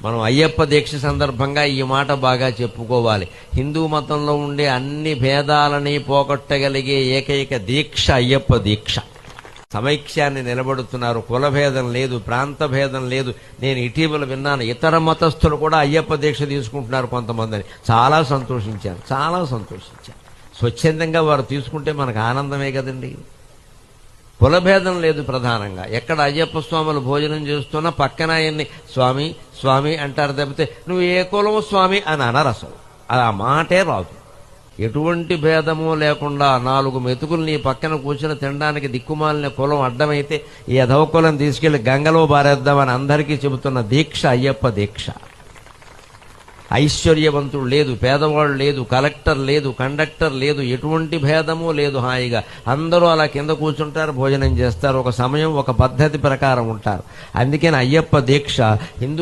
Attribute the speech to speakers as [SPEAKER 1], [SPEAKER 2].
[SPEAKER 1] మనం అయ్యప్ప దీక్ష సందర్భంగా ఈ మాట బాగా చెప్పుకోవాలి. హిందూ మతంలో ఉండే అన్ని భేదాలని పోగొట్టగలిగే ఏకైక దీక్ష అయ్యప్ప దీక్ష. సమైక్యాన్ని నిలబడుతున్నారు. కులభేదం లేదు, ప్రాంత భేదం లేదు. నేను ఇటీవల విన్నాను, ఇతర మతస్థులు కూడా అయ్యప్ప దీక్ష తీసుకుంటున్నారు కొంతమందిని. చాలా సంతోషించాను, చాలా సంతోషించాను. స్వచ్ఛందంగా వారు తీసుకుంటే మనకు ఆనందమే కదండి. కులభేదం లేదు. ప్రధానంగా ఎక్కడ అయ్యప్ప స్వాములు భోజనం చేస్తున్నా పక్కన ఆయన్ని స్వామి స్వామి అంటారు తప్పితే నువ్వు ఏ కులము స్వామి అని అనరు. అసలు ఆ మాటే రాదు. ఎటువంటి భేదము లేకుండా 4 మెతుకులు నీ పక్కన కూర్చుని తినడానికి దిక్కుమాలిన కులం అడ్డమైతే ఈ అధవ కులం తీసుకెళ్లి గంగలో బారేద్దామని అందరికీ చెబుతున్న దీక్ష అయ్యప్ప దీక్ష. ఐశ్వర్యవంతుడు లేదు, పేదవాడు లేదు, కలెక్టర్ లేదు, కండక్టర్ లేదు, ఎటువంటి భేదము లేదు. హాయిగా అందరూ అలా కింద కూర్చుంటారు, భోజనం చేస్తారు. ఒక సమయం, ఒక పద్ధతి ప్రకారం ఉంటారు. అందుకని అయ్యప్ప దీక్ష హిందూ